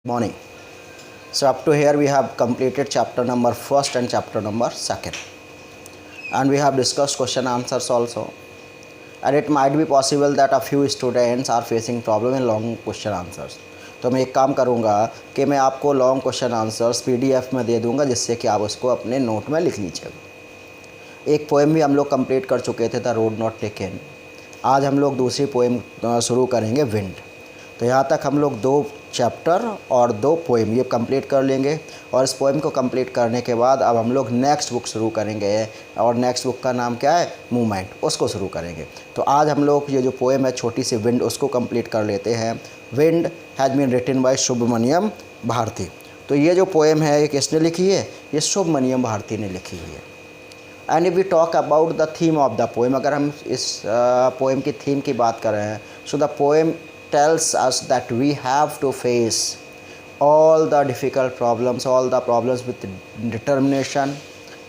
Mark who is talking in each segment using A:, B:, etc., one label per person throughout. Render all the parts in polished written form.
A: Morning. So up to here we have completed chapter number first and chapter number second, and we have discussed question answers also. And it might be possible that a few students are facing problem in long question answers. तो मैं एक काम करूँगा कि मैं आपको long question answers PDF में दे दूँगा, जिससे कि आप उसको अपने नोट में लिख लीजिएगा। एक पोएम भी हम लोग कंप्लीट कर चुके थे, द रोड नॉट टेकन। आज हम लोग दूसरी पोएम शुरू करेंगे, विंड। तो यहाँ तक हम लोग 2 चैप्टर और 2 पोएम ये कंप्लीट कर लेंगे, और इस पोएम को कंप्लीट करने के बाद अब हम लोग नेक्स्ट बुक शुरू करेंगे, और नेक्स्ट बुक का नाम क्या है, मूवमेंट, उसको शुरू करेंगे। तो आज हम लोग ये जो पोएम है छोटी सी विंड, उसको कंप्लीट कर लेते हैं। Wind has been written by Subramania Bharati. तो ये जो पोएम है ये किसने लिखी है, ये सुब्रमण्यम भारती ने लिखी हुई है। And if we talk about the theme of the poem, अगर हम इस पोएम की थीम की बात कर रहे हैं, so the poem tells us that we have to face all the difficult problems, all the problems with determination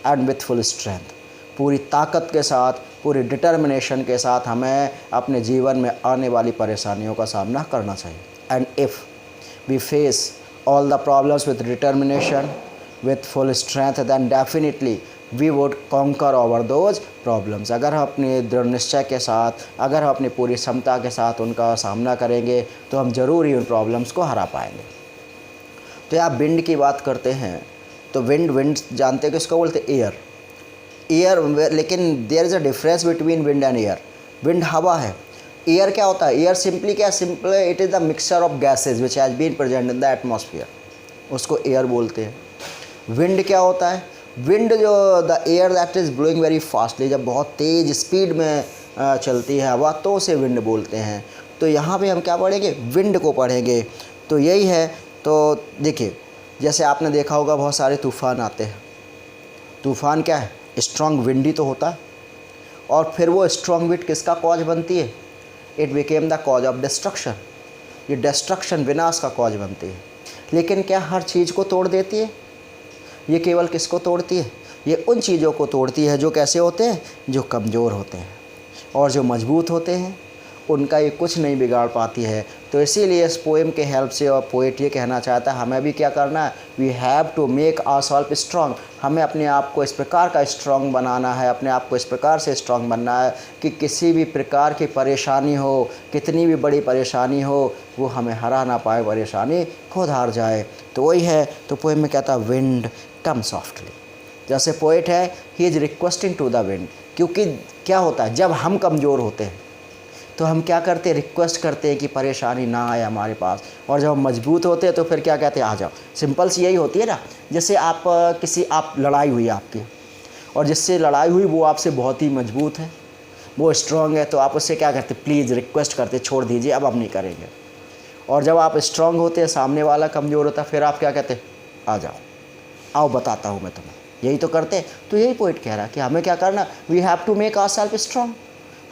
A: and with full strength। पूरी ताकत के साथ, पूरी डिटर्मिनेशन के साथ हमें अपने जीवन में आने वाली परेशानियों का सामना करना चाहिए। And if we face all the problems with determination, with full strength, then definitely we would conquer over those problems। अगर हम अपने दृढ़ निश्चय के साथ, अगर हम अपनी पूरी क्षमता के साथ उनका सामना करेंगे, तो हम ज़रूर ही उन प्रॉब्लम्स को हरा पाएंगे। तो आप विंड की बात करते हैं, तो विंड जानते हैं किसको बोलते हैं, एयर। लेकिन there is a difference between wind and air. Wind हवा है, एयर क्या होता है, एयर सिंपली क्या, simple it is the mixture of gases which has been present in the atmosphere, उसको एयर बोलते हैं। विंड क्या होता है, विंड जो the air that is blowing very fastly, जब बहुत तेज़ स्पीड में चलती है हवा, तो उसे विंड बोलते हैं। तो यहाँ पे हम क्या पढ़ेंगे, विंड को पढ़ेंगे। तो यही है। तो देखिए, जैसे आपने देखा होगा बहुत सारे तूफ़ान आते हैं। तूफ़ान क्या है, स्ट्रॉन्ग विंड ही तो होता है, और फिर वो स्ट्रॉन्ग विंड किसका कॉज बनती है, it became the cause of destruction. ये डिस्ट्रक्शन, विनाश का कॉज बनती है। लेकिन क्या हर चीज़ को तोड़ देती है, ये केवल किसको तोड़ती है, ये उन चीज़ों को तोड़ती है जो कैसे होते हैं, जो कमज़ोर होते हैं, और जो मजबूत होते हैं उनका ये कुछ नहीं बिगाड़ पाती है। तो इसीलिए इस पोएम के हेल्प से और पोएट ये कहना चाहता है, हमें भी क्या करना है, we have to make ourselves strong. हमें अपने आप को इस प्रकार का स्ट्रॉन्ग बनाना है, अपने आप को इस प्रकार से स्ट्रॉन्ग बनना है कि किसी भी प्रकार की परेशानी हो, कितनी भी बड़ी परेशानी हो, वो हमें हरा ना पाए, परेशानी खुद हार जाए। तो वही है। तो पोएम में कहता है, विंड कम सॉफ्टली। जैसे पोएट है, he is requesting to the wind. क्योंकि क्या होता है, जब हम कमज़ोर होते हैं तो हम क्या करते हैं, रिक्वेस्ट करते हैं कि परेशानी ना आए हमारे पास, और जब हम मजबूत होते हैं तो फिर क्या कहते हैं, आ जाओ। सिंपल सी यही होती है ना। जैसे आप लड़ाई हुई आपकी, और जिससे लड़ाई हुई वो आपसे बहुत ही मजबूत है, वो स्ट्रांग है, तो आप उससे क्या करते, प्लीज़ रिक्वेस्ट करते, छोड़ दीजिए, अब हम नहीं करेंगे। और जब आप स्ट्रांग होते हैं, सामने वाला कमज़ोर होता है, फिर आप क्या कहते, आ जाओ, आओ बताता हूँ मैं तुम्हें। यही तो करते हैं। तो यही पोइट कह रहा है कि हमें क्या करना, we have to make ourselves strong,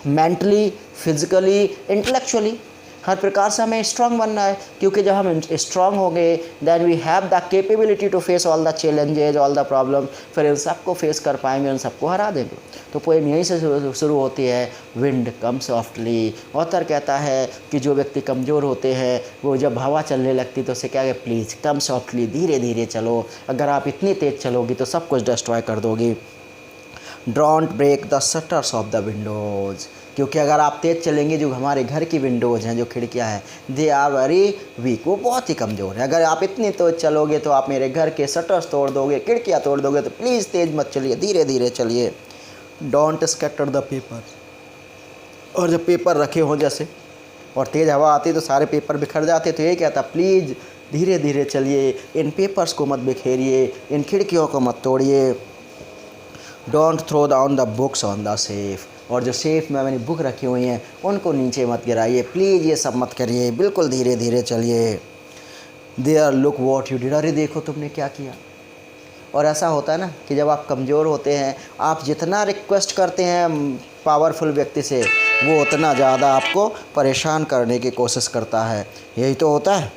A: mentally, physically, intellectually, हर प्रकार से हमें स्ट्रांग बनना है। क्योंकि जब हम स्ट्रांग होंगे, then we have the capability to face all the challenges, all the problem. फिर इन सबको फेस कर पाएंगे, उन सबको हरा देंगे। तो पोएम यहीं से शुरू होती है, विंड कम सॉफ्टली। ऑथर कहता है कि जो व्यक्ति कमज़ोर होते हैं, वो जब हवा चलने लगती तो उसे क्या है, प्लीज़ कम सॉफ्टली, धीरे धीरे चलो। अगर आप इतनी तेज़ चलोगी तो सब कुछ डिस्ट्रॉय कर दोगी। Don't break the shutters of the windows. क्योंकि अगर आप तेज़ चलेंगे, जो हमारे घर की विंडोज़ हैं, जो खिड़कियां हैं, दे आर वेरी वीक, वो बहुत ही कमज़ोर है। अगर आप इतनी तेज़ चलोगे तो आप मेरे घर के शटर्स तोड़ दोगे, खिड़कियां तोड़ दोगे। तो प्लीज़ तेज़ मत चलिए, धीरे धीरे चलिए। Don't scatter the paper. और जब पेपर रखे हों जैसे, और तेज़ हवा आती तो सारे पेपर बिखर जाते, तो ये कहता, प्लीज़ धीरे धीरे चलिए, इन पेपर्स को मत बिखेरिए, इन खिड़कियों को मत तोड़िए। Don't throw down the books on the safe. और जो सेफ में मैंने बुक रखी हुई हैं उनको नीचे मत गिराइए, प्लीज़ ये सब मत करिए, बिल्कुल धीरे धीरे चलिए। There look what you did. अरे देखो तुमने क्या किया। और ऐसा होता है ना कि जब आप कमज़ोर होते हैं, आप जितना रिक्वेस्ट करते हैं पावरफुल व्यक्ति से, वो उतना ज़्यादा आपको परेशान करने की कोशिश करता है। यही तो होता है।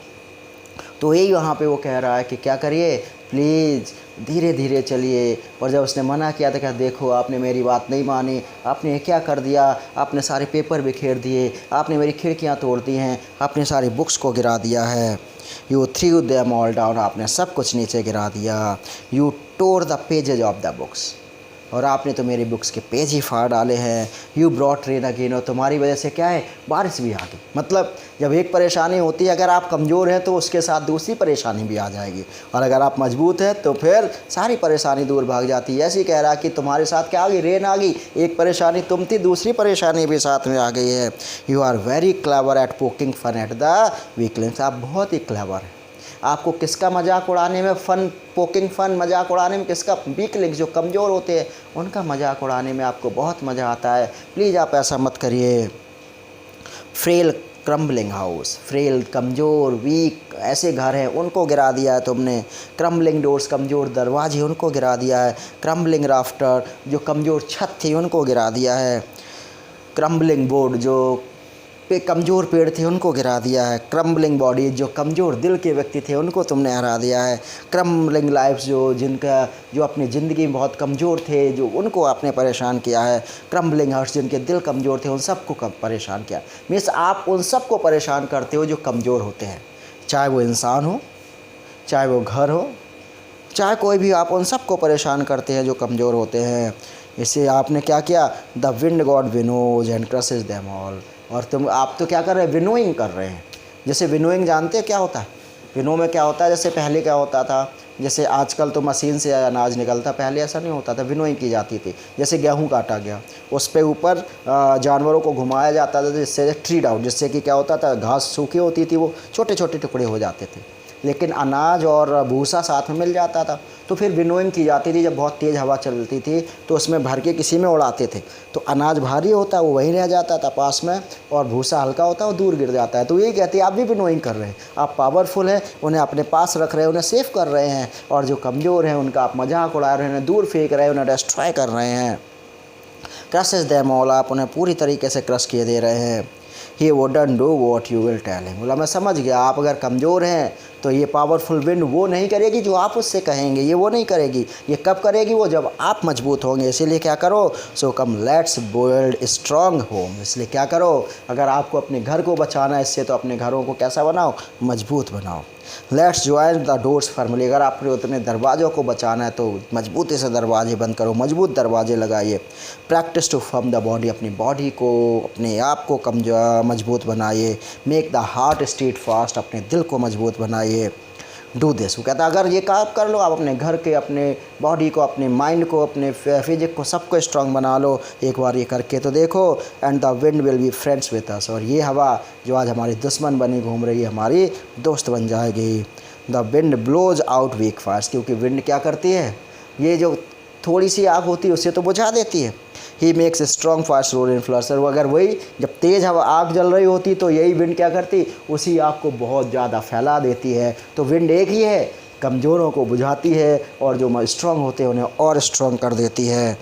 A: तो यही वहाँ पे वो कह रहा है कि क्या करिए, प्लीज़ धीरे धीरे चलिए। और जब उसने मना किया तो क्या, देखो आपने मेरी बात नहीं मानी, आपने क्या कर दिया, आपने सारे पेपर बिखेर दिए, आपने मेरी खिड़कियाँ तोड़ दी हैं, आपने सारी बुक्स को गिरा दिया है। You through them all down, आपने सब कुछ नीचे गिरा दिया। You tore the pages of the books, और आपने तो मेरी बुक्स के पेज ही फाड़ डाले हैं। यू ब्रॉट रेन अगेन, और तुम्हारी वजह से क्या है, बारिश भी आ गई। मतलब जब एक परेशानी होती है, अगर आप कमज़ोर हैं तो उसके साथ दूसरी परेशानी भी आ जाएगी, और अगर आप मजबूत हैं तो फिर सारी परेशानी दूर भाग जाती है। ऐसे ही कह रहा कि तुम्हारे साथ क्या आ गई, रेन आ गई, एक परेशानी तुम थी, दूसरी परेशानी भी साथ में आ गई है। You are very clever at poking fun at the weak links, आप बहुत ही क्लेवर हैं। आपको किसका मजाक उड़ाने में फ़न, पोकिंग फ़न, मजाक उड़ाने में किसका, वीक लिंक्स जो कमज़ोर होते हैं उनका मजाक उड़ाने में आपको बहुत मज़ा आता है। प्लीज़ आप ऐसा मत करिए। फ्रेल क्रम्बलिंग हाउस, फ्रेल कमज़ोर, वीक ऐसे घर हैं उनको गिरा दिया है तुमने। क्रम्बलिंग डोर्स, कमज़ोर दरवाजे उनको गिरा दिया है। क्रम्बलिंग राफ्टर, जो कमज़ोर छत थी उनको गिरा दिया है। क्रम्बलिंग बोर्ड, जो कमज़ोर पेड़ थे उनको गिरा दिया है। क्रम्बलिंग बॉडी, जो कमज़ोर दिल के व्यक्ति थे उनको तुमने हरा दिया है। क्रम्बलिंग लाइफ्स, जो अपनी ज़िंदगी में बहुत कमज़ोर थे, जो उनको आपने परेशान किया है। क्रम्बलिंग हार्ट्स, जिनके दिल कमज़ोर थे उन सबको परेशान किया। मीन्स आप उन सबको परेशान करते हो जो कमज़ोर होते हैं, चाहे वो इंसान हो, चाहे वो घर हो, चाहे कोई भी, आप उन सबको परेशान करते हैं जो कमज़ोर होते हैं। इससे आपने क्या किया, the wind god winnows and crushes them all, और आप तो क्या कर रहे हैं, विनोइंग कर रहे हैं। जैसे विनोइंग जानते हैं क्या होता है, विनो में क्या होता है, जैसे पहले क्या होता था, जैसे आजकल तो मशीन से अनाज निकलता, पहले ऐसा नहीं होता था, विनोइंग की जाती थी। जैसे गेहूं काटा गया, उस पे ऊपर जानवरों को घुमाया जाता था जिससे ट्रीड आउट, जिससे कि क्या होता था, घास सूखी होती थी, वो छोटे छोटे टुकड़े हो जाते थे, लेकिन अनाज और भूसा साथ में मिल जाता था। तो फिर विनोइंग की जाती थी, जब बहुत तेज़ हवा चलती थी तो उसमें भर के किसी में उड़ाते थे, तो अनाज भारी होता है वो वहीं रह जाता था पास में, और भूसा हल्का होता है वो दूर गिर जाता है। तो यही कहते हैं आप भी विनोइंग कर रहे हैं, आप पावरफुल हैं, उन्हें अपने पास रख रहे हैं, उन्हें सेव कर रहे हैं, और जो कमज़ोर हैं उनका आप मजाक उड़ा रहे हैं, उन्हें दूर फेंक रहे हैं, उन्हें डिस्ट्रॉय कर रहे हैं। क्रशेस देम ऑल, आप उन्हें पूरी तरीके से क्रश किए दे रहे हैं। He wouldn't do what you will tell him, बोला मैं समझ गया, आप अगर कमज़ोर हैं तो ये पावरफुल विंड वो नहीं करेगी जो आप उससे कहेंगे, ये वो नहीं करेगी। ये कब करेगी, वो जब आप मजबूत होंगे। इसीलिए क्या करो, so come let's build strong home, इसलिए क्या करो, अगर आपको अपने घर को बचाना है इससे, तो अपने घरों को कैसा बनाओ, मजबूत बनाओ। Let's join the doors firmly, अगर आपने अपने दरवाज़ों को बचाना है तो मजबूती से दरवाजे बंद करो, मजबूत दरवाजे लगाइए। Practise to firm the body, अपनी बॉडी को, अपने आप को मजबूत बनाइए। Make the heart state fast, अपने दिल को मजबूत बनाइए। डू दिस, वो कहता है अगर ये काम कर लो, आप अपने घर के, अपने बॉडी को, अपने माइंड को, अपने फिजिक को, सबको स्ट्रांग बना लो, एक बार ये करके तो देखो। And the wind will be friends with us, और ये हवा जो आज हमारी दुश्मन बनी घूम रही है, हमारी दोस्त बन जाएगी। The wind blows out weak fires, क्योंकि विंड क्या करती है, ये जो थोड़ी सी आग होती है उससे तो बुझा देती है। He makes strong fast road influencer, अगर वही जब तेज़ हवा आग जल रही होती तो यही विंड क्या करती, उसी आग को बहुत ज़्यादा फैला देती है। तो विंड एक ही है, कमज़ोरों को बुझाती है और जो स्ट्रॉन्ग होते हैं उन्हें और स्ट्रॉन्ग कर देती है।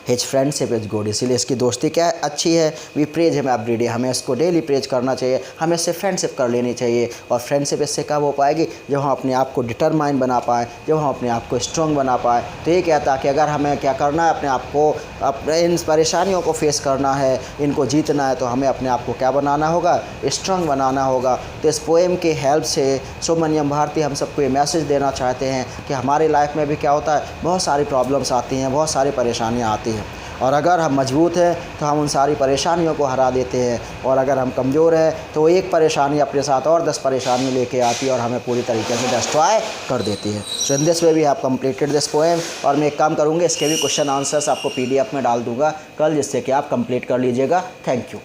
A: हिज फ्रेंडशिप इज गुड, इसीलिए इसकी दोस्ती क्या है, अच्छी है। We praise him every day, हमें इसको डेली प्रेज करना चाहिए, हमें इससे फ्रेंडशिप कर लेनी चाहिए। और फ्रेंडशिप इससे कब हो पाएगी, जब हम अपने आप को डिटरमाइन बना पाएँ, जब हम अपने आप को स्ट्रॉन्ग बना पाएँ। तो ये कहता है कि अगर हमें क्या करना है, अपने आप को, अपने इन परेशानियों को फेस करना है, इनको जीतना है, तो हमें अपने आप को क्या बनाना होगा, स्ट्रॉन्ग बनाना होगा। तो इस पोएम के हेल्प से सुब्रमण्यम भारती हम सबको ये मैसेज देना चाहते हैं कि हमारी लाइफ में भी क्या होता है, बहुत सारी प्रॉब्लम्स आती हैं, बहुत सारी परेशानियाँ आती हैं, और अगर हम मजबूत हैं तो हम उन सारी परेशानियों को हरा देते हैं, और अगर हम कमज़ोर हैं तो एक परेशानी अपने साथ और 10 परेशानी लेके आती है और हमें पूरी तरीके से डिस्ट्रॉय कर देती है। So in this way we have completed this poem, और मैं एक काम करूँगा, इसके भी क्वेश्चन आंसर्स आपको PDF में डाल दूँगा कल, जिससे कि आप कंप्लीट कर लीजिएगा। Thank you.